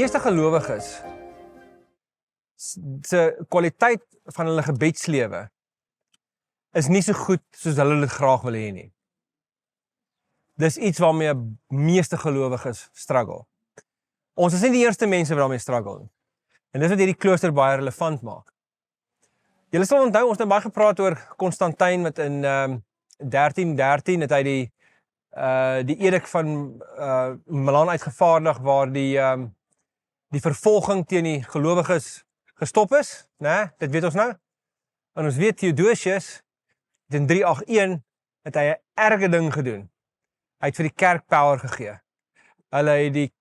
Meeste gelowiges se kwaliteit van hulle gebedslewe is nie so goed soos hulle dit graag wil hê nie. Dis iets waarmee meeste gelowiges struggle. Ons is nie die eerste mense wat daarmee struggle nie. En dis wat hierdie klooster baie relevant maak. Julle sal onthou, ons het baie gepraat oor Constantijn wat in 1313 het hy die edik van Milaan uitgevaardig waar die vervolging teen die gelowiges gestop is, né? Dit weet ons nou. En ons weet Theodosius het in 381 het hy 'n erge ding gedoen. Hy het vir die kerk power gegee. Hulle het die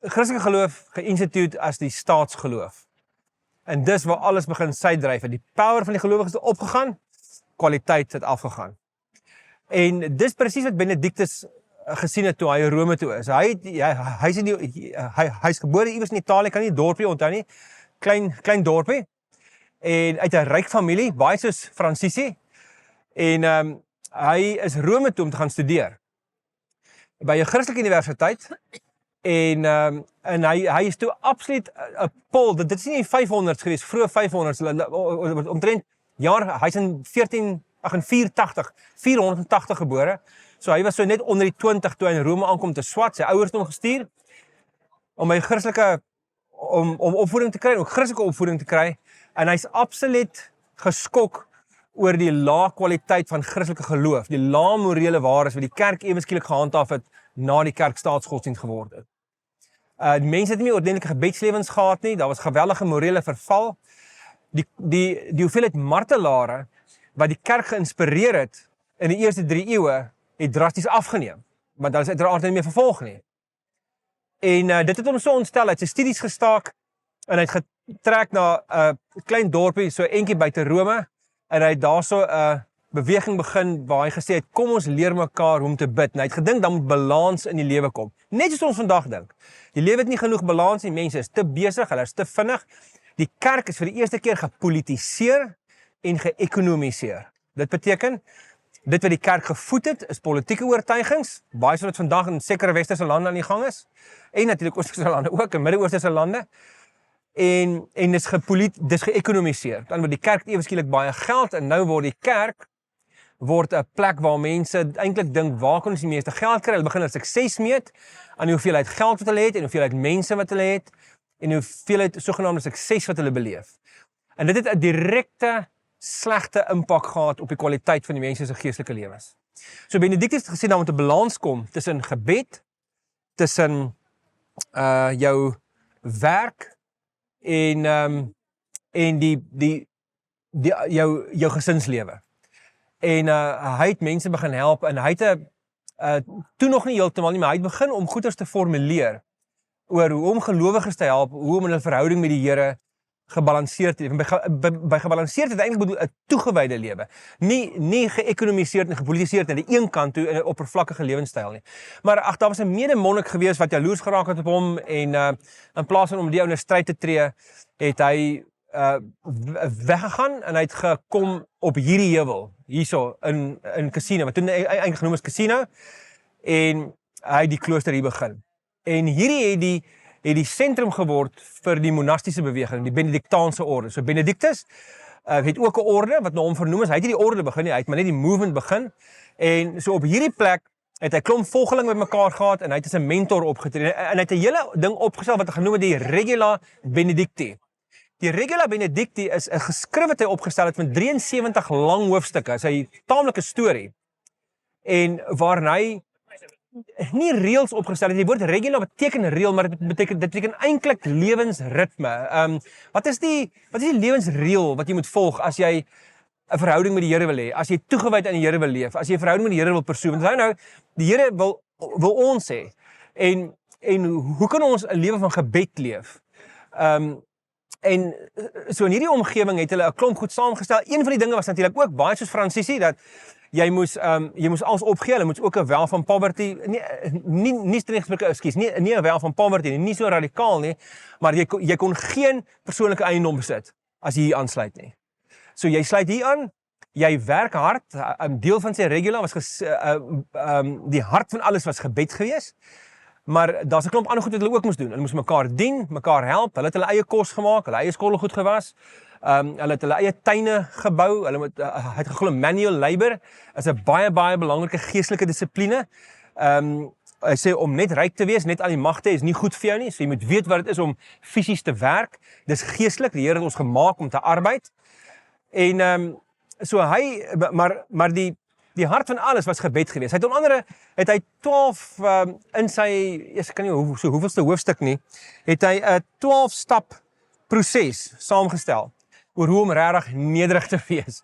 Christelike geloof geïnstitute as die staatsgeloof. En dis waar alles begin suiddryf. Die power van die gelowiges het opgegaan, kwaliteit het afgegaan. En dis presies wat Benedictus gesien het toe hy Rome toe is. Hy's gebore iewers in Italië, kan nie dorpie onthou nie. Klein dorpie. En uit 'n ryk familie, baie soos Fransisi. En hy is Rome toe om te gaan studeer. By 'n Christelike universiteit. En hy is toe absoluut 'n pol, dit is nie in 500s gewees, vroeg 500s, omtrent jaar, hy's in 480 gebore, so hy was so net onder die 20 toe hy in Rome aankom te swat, sy ouers het hom gestuur, om hy Christelike, om opvoeding te kry, ook Christelike opvoeding te kry, en hy's absoluut geskok oor die lae kwaliteit van Christelike geloof, die lae morele waardes wat die kerk ewe skielik gehandhaaf het, na die kerk staatsgodsdienst geword het. Die mense het nie meer ordentlike gebedslewens gehad nie, daar was geweldige morele verval. Die hoeveelheid martelare wat die kerk geïnspireer het in die eerste 3 eeue, het drasties afgeneem, want daar is uiteraard nie meer vervolg nie. En dit het hom so ontstel, hy het sy studies gestaak, en hy het getrek na 'n klein dorpie, so eentjie buite Rome, en hy het daar so 'n beweging begin, waar hy gesê het, kom ons leer mekaar hoe om te bid, en hy het gedink, dan moet balans in die lewe kom. Net soos ons vandag dink. Die lewe het nie genoeg balans nie, mense is te besig, hulle is te vinnig. Die kerk is vir die eerste keer gepolitiseer en geëkonomiseer. Dit beteken, dit wat die kerk gevoed het, is politieke oortuigings, baie soos dit vandag in sekere westerse lande aan die gang is, en natuurlik oosterse lande ook, in midde-oosterse lande, en dis geëkonomiseer. Dan word die kerk ewe skielik baie geld, en nou word die kerk 'n plek waar mense eintlik dink, waar kan ons die meeste geld kry? Hulle begin 'n sukses meet, aan die hoeveelheid geld wat hulle het, en hoeveelheid mense wat hulle het, en hoeveelheid sogenaamde sukses wat hulle beleef. En dit het 'n direkte, slegte impak gehad op die kwaliteit van die mense se geestelike lewens. So Benedictus het gesê, daar moet 'n balans kom tussen gebed, tussen jou werk, en jou gesinslewe. En hy het mense begin help, en hy het toe nog nie heeltemal nie, maar hy het begin om goeders te formuleer, oor hoe om gelowiges te help, hoe om in 'n verhouding met die Here gebalanseerd te lewe. By gebalanseerd het eintlik bedoel 'n toegewyde lewe. Nie geëkonomiseerd en gepolitiseerd aan die een kant toe in 'n oppervlakkige lewenstyl nie. Maar daar was 'n mede-monnik gewees wat jaloers geraak het op hom, en in plaas van om die ou in stryd te tree, het hy weggegaan, en hy het gekom op hierdie heuwel, hierso in Casino, wat toen eintlik genoem is Casino, en hy het die klooster hier begin. En hierdie het die sentrum geword vir die monastiese beweging, die Benedictaanse orde. So Benedictus het ook 'n orde, wat nou hom vernoem is, hy het nie die orde begin nie, hy het maar net die movement begin, en so op hierdie plek het hy klomp volgelinge met mekaar gehad, en hy het as 'n mentor opgetree, en hy het 'n hele ding opgestel, wat hy genoem het die Regula Benedicti. Die Regula Benedicti is 'n geskrif wat hy opgestel het met 73 lang hoofstukke, is hy taamlike storie, en waarin hy nie reëls opgestel het. Die woord regula beteken reël, maar dit beteken eintlik lewensritme. Wat is die lewensreël wat jy moet volg as jy 'n verhouding met die Here wil hê, as jy toegewyd aan die Here wil leef, as jy 'n verhouding met die Here wil pursue? Want nou, die Here wil ons hê. En hoe kan ons 'n lewe van gebed leef? En so in hierdie omgewing het hulle 'n klomp goed saamgestel. Een van die dinge was natuurlik ook baie soos Fransisi, dat jy moes alles opgee, hulle moet ook 'n wel van poverty, nie streng gesproke, ekskuus, nie 'n wel van poverty nie, nie so radikaal nie, maar jy kon geen persoonlike eiendom besit as jy hier aansluit nie. So jy sluit hier aan, jy werk hard, 'n deel van sy regula was die hart van alles was gebed gewees. Maar daar's 'n klomp ander goed wat hulle ook moes doen. Hulle moes mekaar dien, mekaar help. Hulle het hulle eie kos gemaak, hulle eie skottel goed gewas. Hulle het hulle eie tuine gebou. Hulle het geglo manual labor is 'n baie belangrike geestelike dissipline. Hy sê om net ryk te wees, net al die magte is nie goed vir jou nie. So jy moet weet wat dit is om fisies te werk. Dis geestelik. Die Here het ons gemaak om te arbeid. En so maar die hart van alles was gebed geweest. Hy het onder andere het hy 12 in sy, ek kan nie hoeveelste hoofstuk nie, het hy 'n 12 stap proses saamgestel oor hoe om regtig nederig te wees.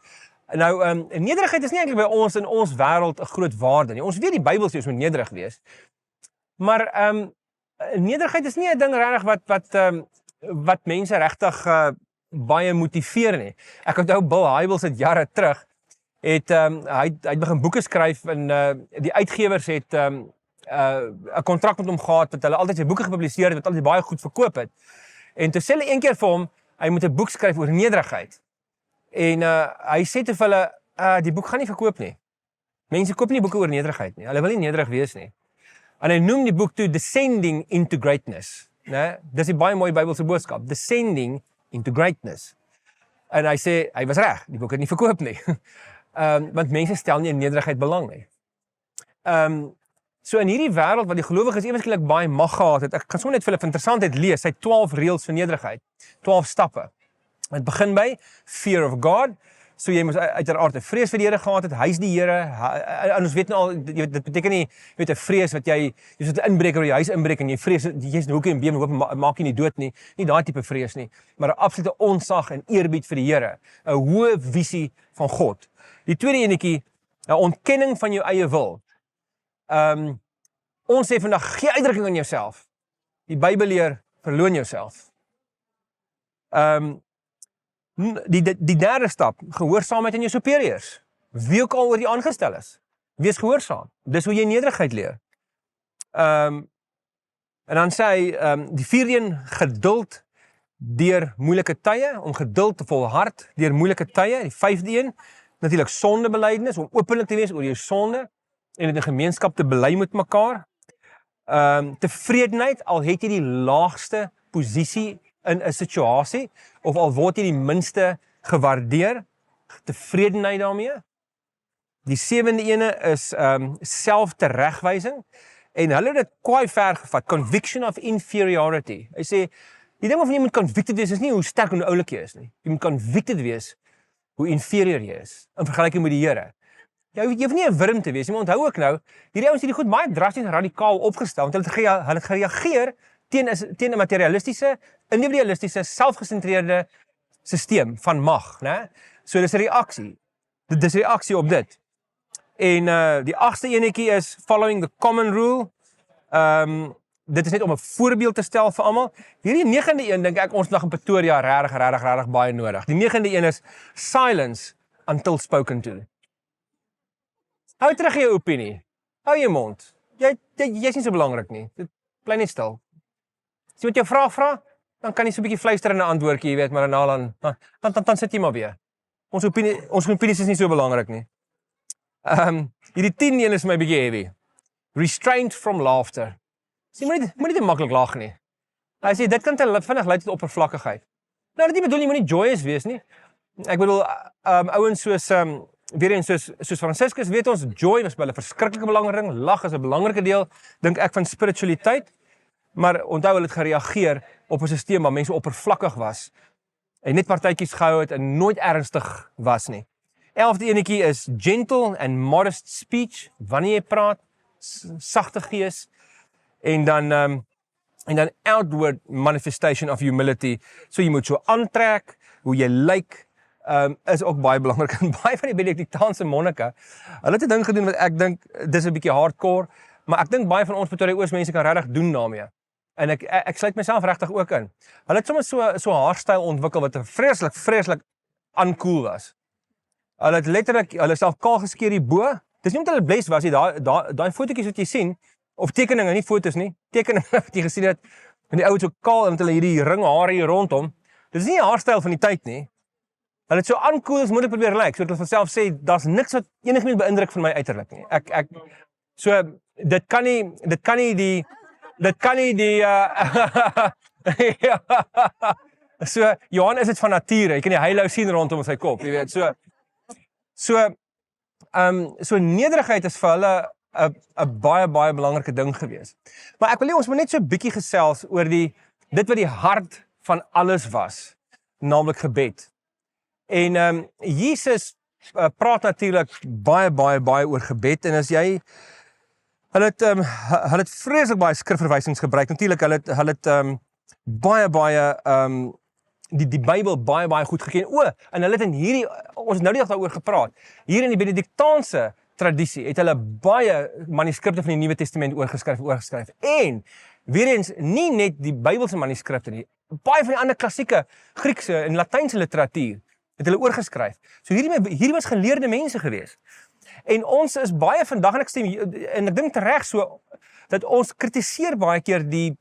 Nou nederigheid is nie eintlik by ons in ons wêreld 'n groot waarde nie. Ons weet die Bybel sê ons moet nederig wees. Maar nederigheid is nie 'n ding regtig wat mense regtig baie motiveer nie. Ek onthou Bill Hybels het jare terug hy het begin boeke skryf en die uitgewers het 'n kontrak met hom gehad wat hulle altyd sy boeke gepubliseer het wat altyd baie goed verkoop het. En toe sê hulle een keer vir hom hy moet 'n boek skryf oor nederigheid. En hy sê te vir hulle die boek gaan nie verkoop nie. Mense koop nie boeke oor nederigheid nie. Hulle wil nie nederig wees nie. En hy noem die boek toe Descending into Greatness, né? Dis 'n baie mooi Bybelse boodskap, Descending into Greatness. En hy sê hy was reg, die boek het nie verkoop nie. Want mense stel nie in nederigheid belang nie. So in hierdie wêreld wat die gelowiges ewesklik baie mag gehad het, ek gaan sommer net vir hulle interessantheid lees, hy 12 reëls vir nederigheid, 12 stappe. Het begin by fear of God, so jy moet uiteraard 'n vrees vir die Here gehad het, hy's die Here, en ons weet nou al, dit beteken nie, jy weet 'n vrees wat jy soos 'n inbreker oor jou huis inbreek en jy vrees, jy's in hoekie en been, hoop maak jy nie dood nie daai tipe vrees nie, maar 'n absolute onsag en eerbied vir die Here, 'n hoë visie van God. Die tweede enetjie, 'n ontkenning van jou eie wil. Ons sê vandag, gee uitdrukking aan jouself. Die Bybel leer, verloon jouself. Die derde stap, gehoorsaamheid aan jou superiors. Wie ook al oor jy aangestel is. Wees gehoorsaam. Dis hoe jy nederigheid leer. En dan sê hy, die vierde een, geduld deur moeilike tye, om geduld te volhard deur moeilike tye. Die vyfde een, natuurlik sondebelydenis, om openlik te wees oor jou sonde en in 'n gemeenskap te bely met mekaar. Tevredenheid, al het jy die laagste posisie in 'n situasie, of al word jy die minste gewaardeer, tevredenheid daarmee. Die sewende ene is selfteregwysing, en hulle het dit kwai ver gevat, conviction of inferiority. Hy sê, die ding waarvan jy moet convicted wees, is nie hoe sterk en hoe oulik jy is nie. Jy moet convicted wees hoe inferior jy is, in vergelyking met die Here. Jy hoef nie 'n wurm te wees nie, maar onthou ook nou, hierdie ouens het die goed baie drasties en radikaal opgestel, want hulle het gereageer teen 'n materialistiese, individualistiese, selfgesentreerde stelsel van mag, né? So dis 'n reaksie. Dis 'n reaksie op dit. En die agste enetjie is following the common rule. Dit is net om 'n voorbeeld te stel vir almal. Hierdie negende een dink ek ons nog in Pretoria regtig baie nodig. Die negende een is silence until spoken to. Hou terug jou opinie. Hou jou mond. Jy's nie so belangrik nie. Bly net stil. As jy met jou vraag vra, dan kan jy so 'n bietjie fluister in 'n antwoordjie, jy weet, maar dan sit jy maar weer. Ons opinies is nie so belangrik nie. Hierdie 10 een is vir my bietjie heavy. Restraint from laughter. Sê moet nie te maklik lag nie. Hy sê dit kan te vinnig lei tot oppervlakkigheid. Nou dit bedoel jy moet nie joyous wees nie. Ek bedoel ouens soos weer eens soos Franciscus weet ons joy was by hulle verskriklike belangrike ding. Lag is 'n belangrike deel dink ek van spiritualiteit. Maar onthou hulle het gereageer op 'n stelsel waar mense oppervlakkig was en net partytjies gehou het en nooit ernstig was nie. 11de enetjie is gentle and modest speech, wanneer jy praat, sagte gees, en dan outward manifestation of humility, so jy moet so aantrek, hoe jy lyk, is ook baie belangrik, en baie van die Benediktaanse monnike, hulle het 'n ding gedoen wat ek dink, dis 'n bietjie hardcore, maar ek dink baie van ons Pretoria-Oos mense kan regtig doen daarmee, en ek sluit myself regtig ook in. Hulle het soms so haarstyl ontwikkel wat 'n vreeslik uncool was. Hulle het letterlik, hulle self kaal geskeer hierbo. Dis nie omdat hulle bless was nie, daai fotootjies wat jy sien, of tekeninge, nie foto's nie, tekeninge wat jy gesien het, en die ouens so kaal, en met hulle hierdie ringhare hier rondom, dis nie 'n haarstyl van die tyd nie. Hulle het so uncool as moontlik probeer lyk, so dat hulle self sê, daar's niks wat enigiemand beïndruk van my uiterlik nie. So, dit kan nie dit kan nie die ja. So Johan is dit van nature. Jy kan die heilou sien rondom sy kop, jy weet. So nederigheid is vir hulle 'n baie belangrike ding gewees. Maar ek wil hê ons moet net so 'n bietjie gesels oor dit wat die hart van alles was, naamlik gebed. En Jesus praat natuurlik baie oor gebed, en as jy hulle het vreeslik baie skrifverwysings gebruik. Natuurlik hulle het baie die Bybel baie goed geken. En hulle het ons het nou die dag daaroor gepraat. Hier in die Benediktaanse tradisie het hulle baie manuskripte van die Nuwe Testament oorgeskryf. En weer eens, nie net die Bybelse manuskripte nie, baie van die ander klassieke Griekse en Latynse literatuur het hulle oorgeskryf. So hierdie was geleerde mense gewees. En ons is baie vandag, en ek dink reg so, dat ons kritiseer baie keer die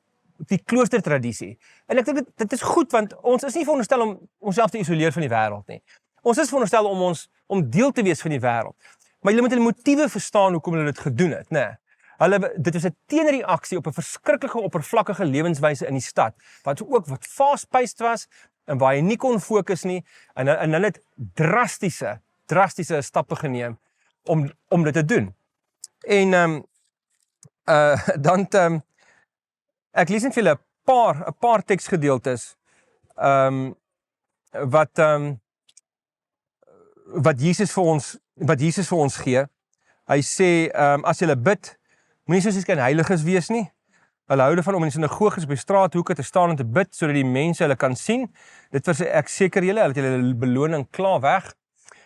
kloostertradisie. En ek dink dit is goed, want ons is nie veronderstel om onsself te isoleer van die wêreld nie. Ons is veronderstel om deel te wees van die wêreld. Maar julle moet hulle motiewe verstaan hoekom hulle dit gedoen het, né? Dit is 'n teenreaksie op 'n verskriklike oppervlakkige lewenswyse in die stad, wat fast-paced was en waar jy nie kon fokus nie, en hulle het drastiese stappe geneem om dit te doen. En ek lees net vir julle 'n paar teksgedeeltes wat Jesus vir ons gee. Hy sê, as julle bid, moenie soos die heiliges wees nie. Hulle hou daarvan om in die sinagoges op die straathoeke te staan en te bid, sodat die mense hulle kan sien. Dit ek seker julle, hulle het julle beloning klaar weg.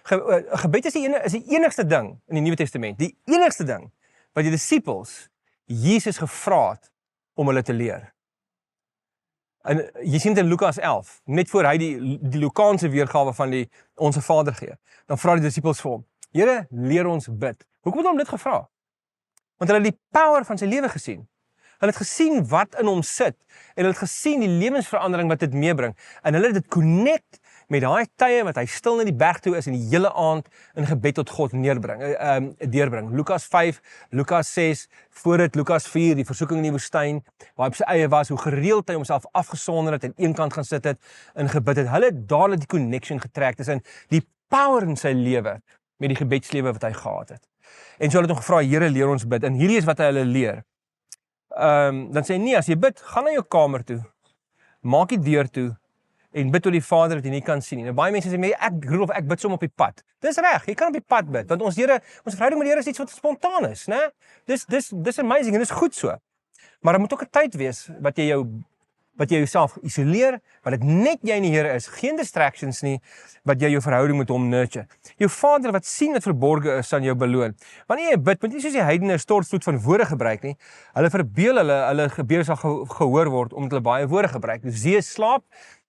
Gebed is die enigste ding in die Nuwe Testament, die enigste ding wat die disippels Jesus gevra het om hulle te leer. En jy sien dit in Lukas 11, net voor hy die Lukaanse weergawe van die Onse Vader gee. Dan vra die disippels vir hom, Here, leer ons bid. Hoekom het hom dit gevra? Want hulle het die power van sy lewe gesien. Hulle het gesien wat in hom sit, en hulle het gesien die lewensverandering wat dit meebring. En hulle het dit connect met daai tye wat hy stil na die berg toe is en die hele aand in gebed tot God deurbring. Lukas 5, Lukas 6, voor dit Lukas 4, die versoeking in die woestyn, waar hy op sy eie was, hoe gereeld hy homself afgesonder het en een kant gaan sit het en gebid het. Hulle het dadelik die connection getrek tussen die power in sy lewe met die gebedslewe wat hy gehad het. En so hulle het hom gevra, Here, leer ons bid. En hierdie is wat hy hulle leer. Dan sê hy, nee, as jy bid, gaan na jou kamer toe, maak die deur toe, en bid tot die Vader wat jy nie kan sien nie. Nou, baie mense sê, ek bid som op die pad. Dis reg, jy kan op die pad bid, want ons verhouding met die Here is iets wat spontaan is, né? Dis amazing, en dis goed so. Maar daar moet ook 'n tyd wees, wat jy jouself isoleer, wat dit net jy en die Here is, geen distractions nie, wat jy jou verhouding met hom nurture. Jou Vader wat sien wat verborge is, aan jou beloon. Wanneer jy bid, moet nie soos die heidene 'n stortvloed van woorde gebruik nie. Hulle verbeel hulle gebede sal gehoor word, omdat hulle baie woorde gebruik. Dus Zeus slaap.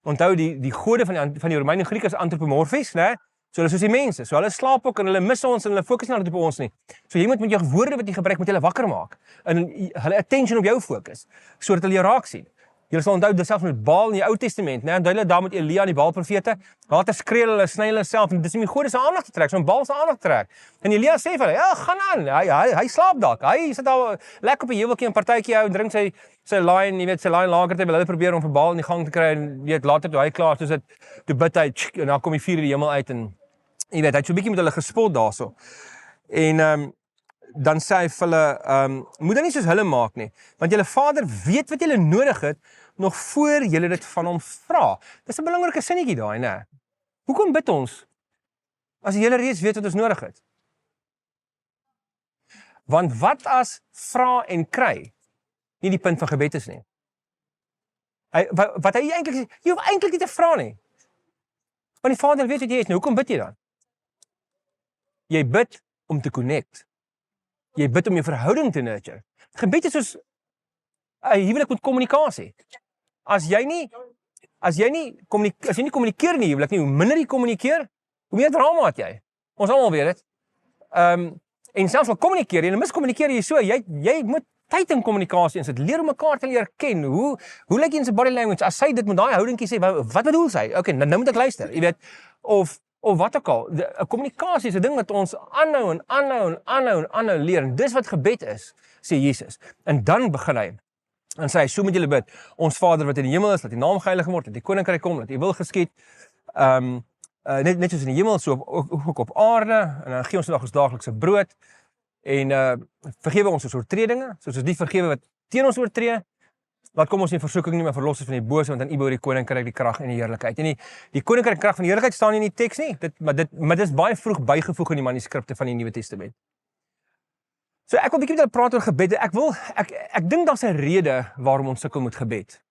Onthou, die gode van die Romeine en Grieke is antropomorfies, né? So hulle soos die mense. So hulle slaap ook en hulle mis ons en hulle fokus nie altyd op ons nie. So jy moet met jou woorde wat jy gebruik, moet hulle wakker maak. En hulle attention op jou fokus, sodat hulle jou raak sien. Julle sal onthou, dis selfs met Baal in die Ou Testament, né? Onthou hulle daar met Elia en die Baal profete. Later skree hulle, sny hulle self en dis om die gode se aandag te trek, so om Baal se aandag te trek. En Elia sê vir hulle, ja, gaan aan. Hy slaap dalk. Hy sit al lekker op 'n heuweltjie en partytjie hou en drink sy lion, jy weet, sy lion lager te wil hulle probeer om vir Baal in die gang te kry en weet later toe hy klaar is, toe bid hy en dan kom die vuur uit die hemel uit en jy weet, hy het so 'n bietjie met hulle gespot daarso. En dan sê hy vir hulle, moet dan nie soos hulle maak nie, want julle Vader weet wat julle nodig het nog voor julle dit van hom vra. Dis 'n belangrike sinnetjie daai, né? Hoekom bid ons as die Here reeds weet wat ons nodig het? Want wat as vra en kry nie die punt van gebed is nie? Wat hy eintlik sê, jy hoef eintlik nie te vra nie. Want die Vader weet wat jy het, nou hoekom bid jy dan? Jy bid om te connect. Jy bid om jou verhouding te nurture. Gebed is soos 'n huwelik met kommunikasie. As jy nie kommunikeer in die huwelik nie, hoe minder jy kommunikeer, hoe meer drama het jy. Ons almal weet dit. En selfs al kommunikeer jy, en miskommunikeer jy so, jy moet tyd in kommunikasie insit. Leer om mekaar te leer ken. Hoe lyk jy in sy body language? As sy dit met daai houdingkie sê, wat bedoel sy? Okay, nou moet ek luister, jy weet. Of wat ook al. 'n Kommunikasie is 'n ding wat ons aanhou leer. En dis wat gebed is, sê Jesus. En dan begin hy Dan sê hy, so moet julle bid. Ons Vader wat in die hemel is, laat die naam geheilig word, laat die koninkryk kom, laat die wil geskied. Net soos in die hemel, so ook op aarde. En dan gee ons vandag ons daaglikse brood. En vergewe ons ons oortredinge, soos ons die vergewe wat teen ons oortree. Laat kom ons nie in versoeking nie, maar verlos ons van die bose, want aan U behoort die koninkryk, die krag en die heerlikheid. En die koninkryk, krag en die heerlikheid staan nie in die teks nie, maar dit is baie vroeg bygevoeg in die manuskripte van die Nuwe Testament. So ek wil 'n bietjie met julle praat oor gebed. Ek dink daar's 'n rede waarom ons sukkel met gebed.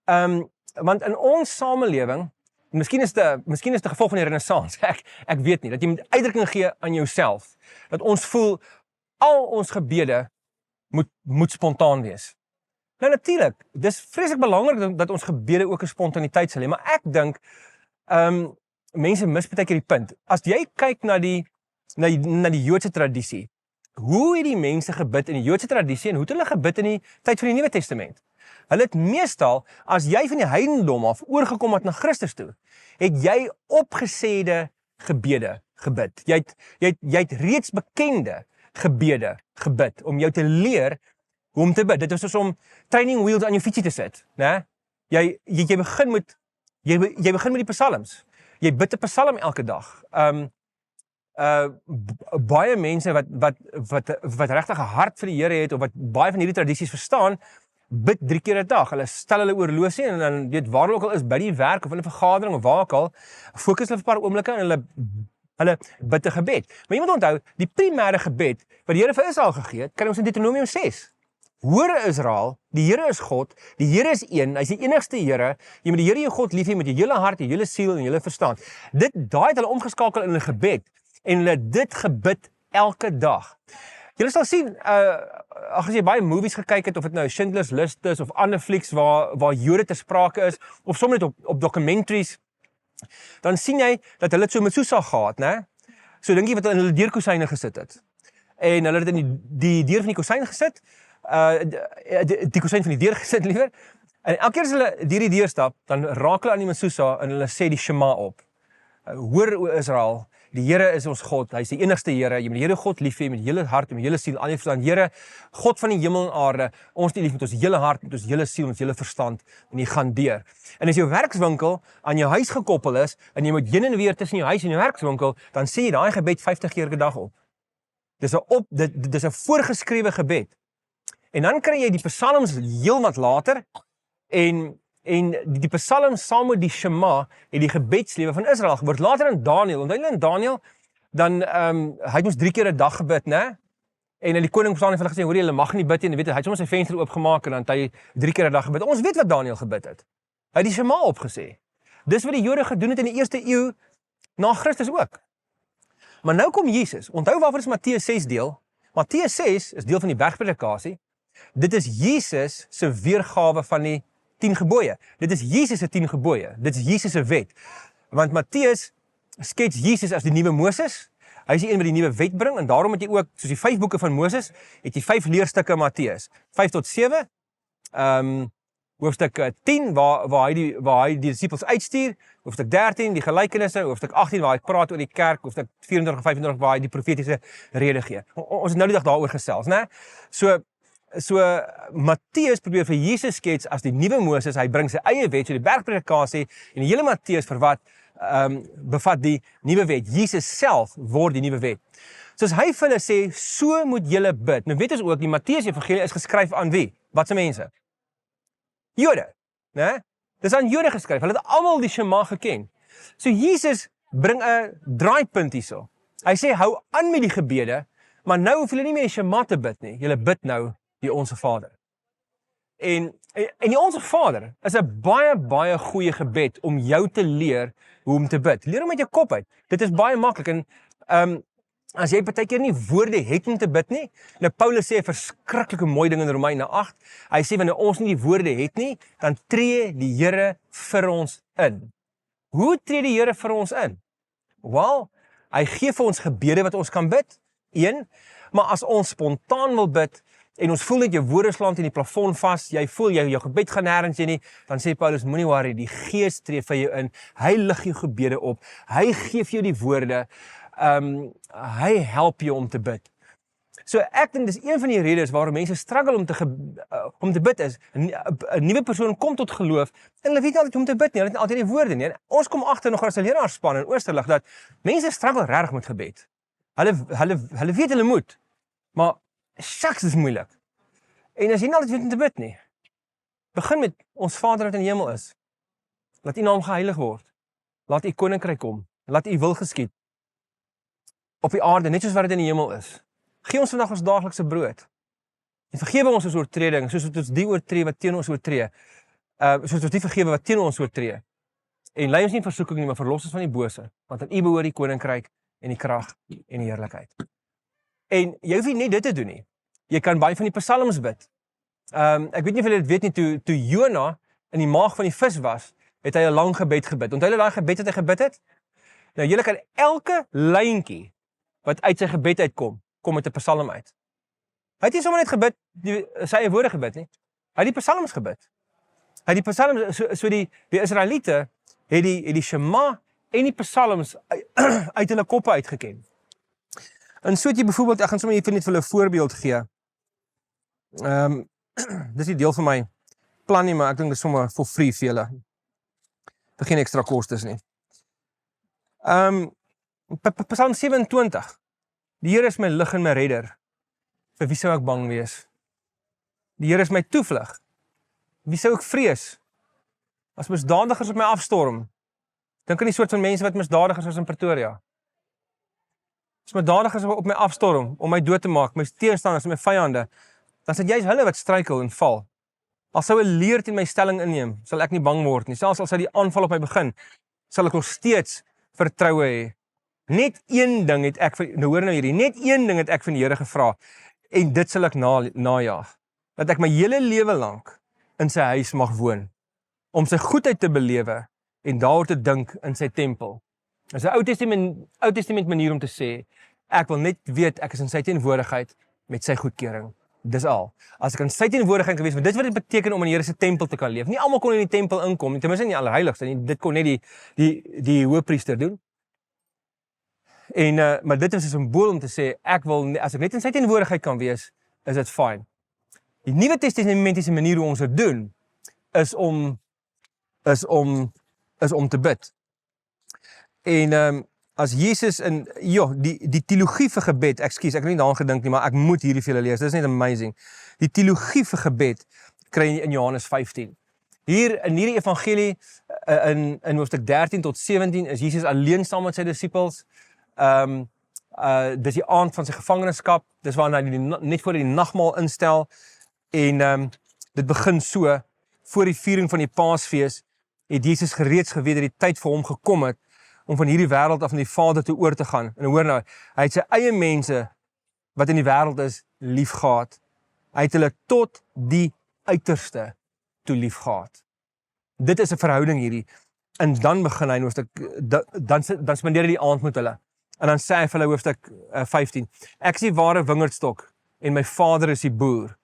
Want in ons samelewing, miskien is dit gevolg van die renessans, ek weet nie, dat jy moet uitdrukking gee aan jouself, dat ons voel, al ons gebede moet spontaan wees. Nou natuurlik, dis vreeslik belangrik dat ons gebede ook 'n spontaniteit sal hê, maar ek dink, mense mis baie keer die punt. As jy kyk na die Joodse tradisie, hoe het die mense gebid in die Joodse tradisie en hoe het hulle gebid in die tyd van die Nuwe Testament? Hulle het meestal, as jy van die heidendom af oorgekom het na Christus toe, het jy opgesêde gebede gebid. Jy het reeds bekende gebede gebid, om jou te leer hoe om te bid. Dit is soos om training wheels aan jou fietsie te sit, né? Jy begin met die psalms. Jy bid 'n psalm elke dag. Baie mense wat regtig 'n hart vir die Here het, of wat baie van hierdie tradisies verstaan, bid 3 keer 'n dag. Hulle stel hulle oorlosie en dan weet waar ook al is, by die werk of in 'n vergadering of waar ook al, fokus hulle vir 'n paar oomblikke en hulle bid 'n gebed. Maar jy moet onthou, die primêre gebed wat die Here vir Israel gegee het, kry ons in Deuteronomium 6. Hoor Israel, die Here is God, die Here is een, hy is die enigste Here, jy moet die Here jou God lief hê met jou hele hart, jou hele siel en jou hele verstand. Daai het hulle omgeskakel in 'n gebed, en hulle dit gebid elke dag. Julle sal sien, as jy baie movies gekyk het, of dit nou Schindler's List is, of ander flieks waar Jode ter sprake is, of soms net op documentaries, dan sien jy dat hulle het so met Susa gehad, né? So dink jy wat hulle in hulle deurkosyne gesit het. En hulle het in die deur van die kosyn gesit, die kosyn van die deur gesit liewer, en elke keer as hulle deur die deur stap, dan raak hulle aan die Masusa en hulle sê die Shema op. Hoor o Israel, die Here is ons God, hy is die enigste Here, jy moet die Here God lief hê met hele hart en met hele siel, al jou verstand. Here, God van die hemel en aarde, ons het lief met ons hele hart, met ons hele siel, met ons hele verstand, en jy gaan deur. En as jou werkswinkel aan jou huis gekoppel is, en jy moet heen en weer tussen jou huis en jou werkswinkel, dan sê jy daai gebed 50 keer per dag op. Dis 'n voorgeskrewe gebed. En dan kry jy die psalms heel wat later, en die psalms saam met die Shema het die gebedslewe van Israel geword. Later in Daniel, onthou julle in Daniel, dan hy het ons 3 keer 'n dag gebid, né? En die koning staan en hulle gesê, hoor jy, hulle mag nie bid nie, en weet hy het sommer sy venster oopgemaak en dan het hy 3 keer 'n dag gebid. Ons weet wat Daniel gebid het. Hy het die Shema opgesê. Dis wat die Jode gedoen het in die eerste eeu na Christus ook. Maar nou kom Jesus. Onthou waarvoor is Matteus 6 deel? Matteus 6 is deel van die bergpredikasie. Dit is Jesus se weergawe van die 10 gebooie. Dit is Jesus se 10 gebooie. Dit is Jesus se wet. Want Matteus skets Jesus as die nuwe Moses. Hy is die een wat die nuwe wet bring, en daarom het jy ook, soos die 5 boeke van Moses, het jy 5 leerstukke in Matteus. 5 tot 7, hoofstuk 10, waar hy die disippels uitstuur, hoofstuk 13, die gelykenisse, hoofstuk 18, waar hy praat oor die kerk, hoofstuk 24 en 25, waar hy die profetiese rede gee. Ons het nou die dag daaroor gesels, né? So Matteus probeer vir Jesus skets as die nuwe Moses, hy bring sy eie wet, so die bergpredikasie, en die hele Matteus bevat die nuwe wet. Jesus self word die nuwe wet. Soos hy vir hulle sê, so moet julle bid. Nou weet ons ook, die Matteus evangelie is geskryf aan wie? Wat se mense? Jode, né? Dis aan Jode geskryf, hulle het almal die Shema geken. So Jesus bring 'n draaipunt hierso. Hy sê, hou aan met die gebede, maar nou hoef julle nie meer die Shema te bid nie, julle bid nou die Onse Vader. En die Onse Vader is 'n baie goeie gebed om jou te leer hoe om te bid. Leer hom uit jou kop uit. Dit is baie maklik, en as jy partykeer nie woorde het om te bid nie, nou Paulus sê 'n verskriklike mooi ding in Romeine 8, hy sê wanneer ons nie die woorde het nie, dan tree die Here vir ons in. Hoe tree die Here vir ons in? Wel, hy gee vir ons gebede wat ons kan bid, 1, maar as ons spontaan wil bid, en ons voel net jou woorde slaan teen die plafon vas, jy voel jou gebed gaan nêrens heen nie, dan sê Paulus, moenie worry, die Gees tree vir jou in, hy lig jou gebede op, hy gee vir jou die woorde, hy help jou om te bid. So ek dink dis een van die redes waarom mense struggle om te bid is. 'n nuwe persoon kom tot geloof en hulle weet nie altyd hoe om te bid nie. Hulle het nie altyd die woorde nie. En ons kom agter nog as 'n leraarspan in Oosterlig dat mense struggle regtig met gebed. Hulle weet hulle moet, maar shucks is moeilik. En as jy nie altyd weet om te bid nie, begin met ons Vader wat in die hemel is. Laat U naam geheilig word. Laat U koninkryk kom. Laat U wil geskied op die aarde, net soos wat dit in die hemel is. Gee ons vandag ons daaglikse brood. En vergewe ons oortredings, soos wat ons die oortree wat teen ons oortree. Soos ons die vergewe wat teen ons oortree. En lei ons nie in versoeking nie, maar verlos ons van die bose. Want aan U behoort die koninkryk en die krag en die heerlikheid. En jy hoef nie net dit te doen nie. Jy kan baie van die psalms bid. Ek weet nie of julle dit weet nie, toe Jona in die maag van die vis was, het hy 'n lang gebed gebid. Onthou julle daai gebed wat hy gebid het? Nou julle kan elke lyntjie wat uit sy gebed uitkom, kom met 'n psalm uit. Hy het nie sommer net gebid, sy eie woorde gebid nie. Hy het die psalms gebid. Hy het die psalms, so die Israeliete het die Shema en die psalms uit hulle koppe uitgeken. En so het jy byvoorbeeld, ek gaan sommer net vir julle 'n voorbeeld gee. Dis nie deel van my plan nie, maar ek dink dis sommer for free vir julle. Vir geen ekstra kostes nie. Psalm 27. Die Here is my lig en my redder. Vir wie sou ek bang wees? Die Here is my toevlug. Wie sou ek vrees? As misdadigers op my afstorm. Dink aan die soort van mense wat misdadigers is in Pretoria. As misdadigers op my afstorm om my dood te maak, my teenstanders en my vyande, dan is dit juist hulle wat struikel en val. Al sou 'n leer teen my stelling inneem, sal ek nie bang word nie. Selfs al sou die aanval op my begin, sal ek nog steeds vertroue hê. Net een ding het ek hoor nou hierdie, net een ding het ek van die Here gevra en dit sal ek najaag. Dat ek my hele lewe lank in sy huis mag woon, om sy goedheid te belewe en daaroor te dink in sy tempel. Dis 'n Ou Testament manier om te sê, ek wil net weet ek is in sy teenwoordigheid met sy goedkeuring. Dis al. As ek in sy teenwoordigheid gewees, want dit wat dit beteken om in die Here se tempel te kan leef. Nie almal kon in die tempel inkom, ten minste nie die allerheiligste nie. Dit kon net die hoëpriester doen. En maar dit is 'n simbool om te sê ek wil as ek net in sy teenwoordigheid kan wees, is dit fyn. Die Nuwe Testamentiese manier hoe ons dit doen is om te bid. En as Jesus die teologie vir gebed, ek het nie daaraan gedink nie, maar ek moet hierdie vir julle lees. Dit is net amazing. Die teologie vir gebed kry jy in Johannes 15. Hier in hierdie evangelie in hoofstuk 13 tot 17 is Jesus alleen saam met sy disippels. Dis die aand van sy gevangenskap, dis waarna hy net voor die nagmaal instel en dit begin so, voor die viering van die Paasfees het Jesus gereeds geweet dat die tyd vir hom gekom het om van hierdie wêreld af na die Vader toe oor te gaan. En hoor nou, hy het sy eie mense wat in die wêreld is liefgehad. Hy het hulle tot die uiterste toe liefgehad. Dit is 'n verhouding hierdie. En dan begin hy hoofstuk dan spandeer hy die aand met hulle. En dan sê hy vir hulle hoofstuk 15. Ek is die ware wingerdstok en my Vader is die boer.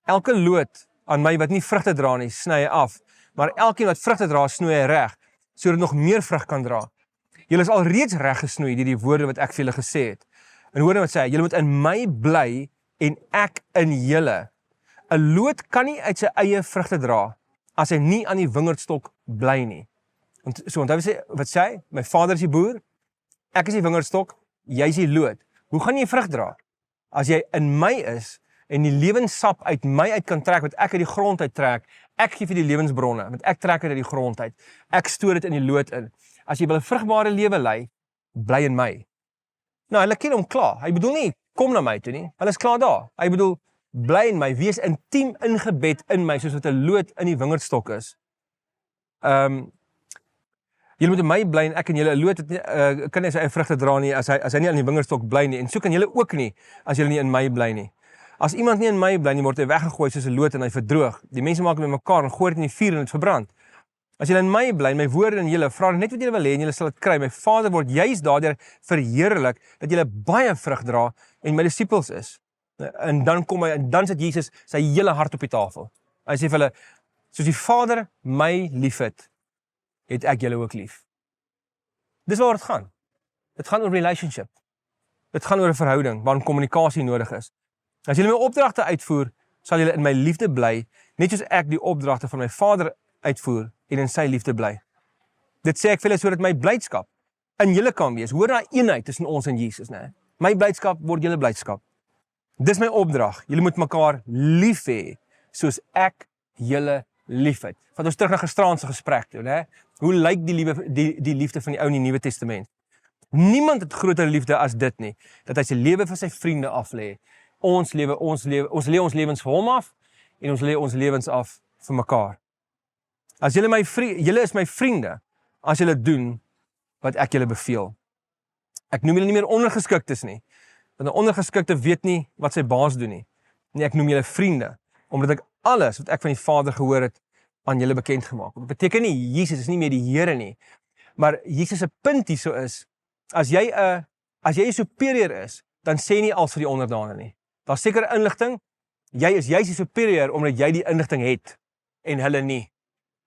Elke loot aan my wat nie vrugte dra nie, sny hy af, maar elkeen wat vrugte dra, snoei hy reg, sodat nog meer vrug kan dra. Julle is al reeds reg gesnoei deur die woorde wat ek vir julle gesê het. En hoor nou wat sê hy, julle moet in my bly en ek in julle. 'n Loot kan nie uit sy eie vrugte dra as hy nie aan die wingerdstok bly nie. So onthou wat sê hy? My Vader is die boer, ek is die wingerdstok, jy is die loot. Hoe gaan jy vrug dra? As jy in my is en die lewenssap uit my uit kan trek, wat ek uit die grond uit trek, ek gee vir die lewensbronne, want ek trek dit uit die grond uit. Ek stoot dit in die loot in. As jy wil 'n vrugbare lewe lei, bly in my. Nou, hulle ken hom klaar. Hy bedoel nie, kom na my toe nie. Hulle is klaar daar. Hy bedoel, bly in my, wees intiem ingebed in my, soos wat 'n loot in die wingerdstok is. Julle moet in my bly en ek en julle 'n loot kan nie sy eie vrugte dra nie as hy nie aan die wingerdstok bly nie. En so kan julle ook nie as julle nie in my bly nie. As iemand nie in my bly nie, word hy weggegooi soos 'n loot en hy verdroog. Die mense maak hom bymekaar en gooi dit in die vuur en dit verbrand. As julle in my bly, my woorde in julle, vra net wat julle wil hê en julle sal dit kry. My Vader word juis daardeur verheerlik dat julle baie vrug dra en my disippels is. En dan kom hy en dan sit Jesus sy hele hart op die tafel. Hy sê vir hulle, soos die Vader my liefhet, het ek julle ook lief. Dis waar dit gaan. Dit gaan oor relationship. Dit gaan oor 'n verhouding waarin kommunikasie nodig is. As julle my opdragte uitvoer, sal julle in my liefde bly, net soos ek die opdragte van my Vader uitvoer en in sy liefde bly. Dit sê ek vir julle sodat my blydskap in julle kan wees. Hoor daai eenheid tussen ons en Jesus, né? My blydskap word julle blydskap. Dis my opdrag. Julle moet mekaar lief hê soos ek julle liefhet. Vat ons terug na gisteraand se gesprek toe, né? Hoe lyk die liefde van die Ou en die Nuwe Testament? Niemand het groter liefde as dit nie, dat hy sy lewe vir sy vriende aflê. Ons lê ons lewens vir hom af en ons lê ons lewens af vir mekaar. As julle is my vriende as julle doen wat ek julle beveel. Ek noem julle nie meer ondergeskiktes nie, want 'n ondergeskikte weet nie wat sy baas doen nie. Nee, ek noem julle vriende, omdat ek alles wat ek van die Vader gehoor het aan julle bekend gemaak. Dit beteken nie Jesus is nie meer die Here nie, maar Jesus se punt hierso is, as jy 'n superieur is, dan sê nie als vir die onderdane nie. Daar's sekere inligting, jy is juis die superieur omdat jy die inligting het en hulle nie.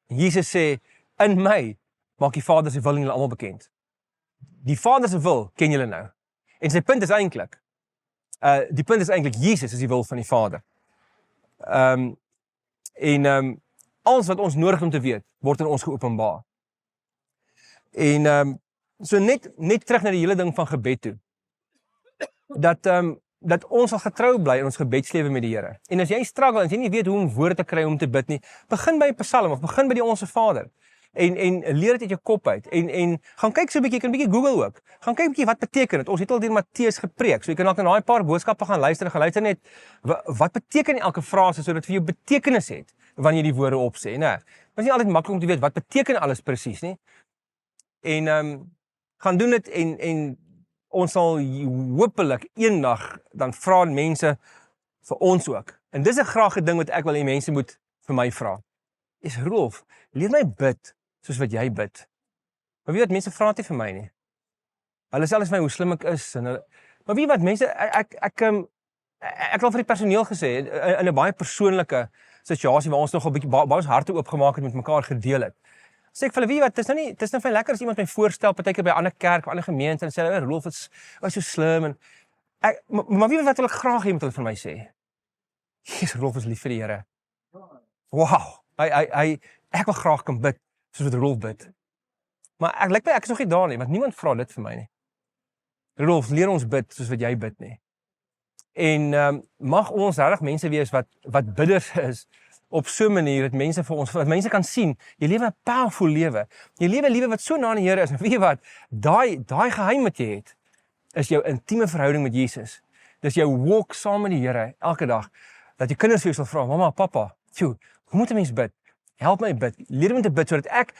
Jesus sê, in my maak die Vader se wil aan julle almal bekend. Die Vader se wil ken julle nou. En sy punt is eintlik, Jesus is die wil van die Vader. Alles wat ons nodig om te weet, word in ons geopenbaar. En so net terug na die hele ding van gebed toe. Dat ons sal getrou bly in ons gebedslewe met die Here. En as jy struggle, as jy nie weet hoe om woorde te kry om te bid nie, begin by 'n Psalm of begin by die Onse Vader. En leer dit uit jou kop uit. En gaan kyk so 'n bietjie, jy kan 'n bietjie Google ook. Gaan kyk 'n bietjie wat beteken dit. Ons het al deur Matteus gepreek. So jy kan dalk na daai paar boodskappe gaan luister net wat beteken elke frase sodat vir jou betekenis het wanneer jy die woorde opsê, né? Dit is nie altyd maklik om te weet wat beteken alles presies nie. En gaan doen dit en ons sal hopelik eendag dan vra mense vir ons ook. En dis 'n graag 'n ding wat ek wil hê mense moet vir my vra. Is Rolf, leer my bid soos wat jy bid. Maar weet wat, mense vra dit vir my nie. Hulle sê alles vir my hoe slim ek is en maar weet wat mense ek het al vir die personeel gesê in 'n baie persoonlike situasie waar ons nog 'n bietjie baie ons harte oopgemaak het met mekaar gedeel het. Sê ek vir hulle, weet wat, dis nou vir lekker as iemand my voorstel partykeer by 'n ander kerk of 'n ander gemeente en sê Rolf is so slim en maar weet wat wil ek graag hê moet hulle vir my sê? Jesus, Rolf is lief vir die Here. Wow. Ek wil graag kan bid soos wat Rolf bid. Maar ek lyk my ek is nog nie daar nie, want niemand vra dit vir my nie. Rolf, leer ons bid soos wat jy bid nie. En mag ons regtig mense wees wat bidders is op so 'n manier dat mense kan sien, jy lewe 'n powerful lewe. Jy lewe 'n lewe wat so na aan die Here is. En weet jy wat? Daai geheim wat jy het, is jou intieme verhouding met Jesus. Dis jou walk saam met die Here elke dag. Dat jy kinders vir jou sal vra, mamma, pappa, hoe moet 'n mens bid? Help my bid. Leer my te bid sodat ek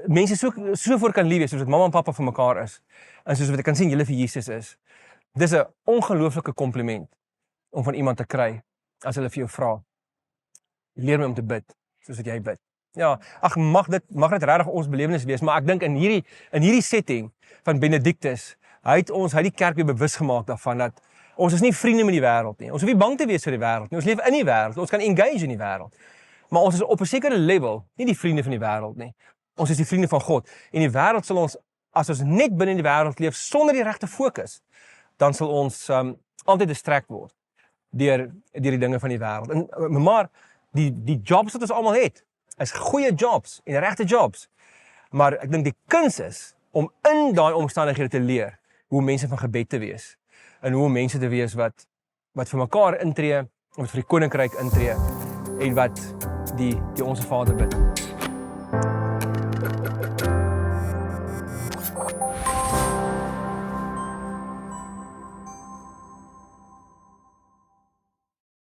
mense so voor kan lief wees soos wat mamma en pappa vir mekaar is. En soos wat ek kan sien julle vir Jesus is. Dis 'n ongelooflike kompliment om van iemand te kry as hulle vir jou vra. Leer my om te bid soos wat jy bid. Ja, ag mag dit regtig ons belewenis wees, maar ek dink in hierdie setting van Benedictus, hy het die kerk weer bewus gemaak daarvan dat ons is nie vriende met die wêreld nie. Ons hoef nie bang te wees vir die wêreld nie. Ons leef in die wêreld. Ons kan engage in die wêreld. Maar ons is op 'n sekere level nie die vriende van die wêreld nie. Ons is die vriende van God. En die wêreld sal ons, as ons net binne die wêreld leef sonder die regte fokus, dan sal ons altyd distrek word deur die dinge van die wêreld. En maar die jobs wat ons almal het, is goeie jobs en regte jobs. Maar ek dink die kuns is om in daai omstandighede te leer hoe mense van gebed te wees en hoe mense te wees wat vir mekaar intree, wat vir die koninkryk intree en wat die Onse Vader bid.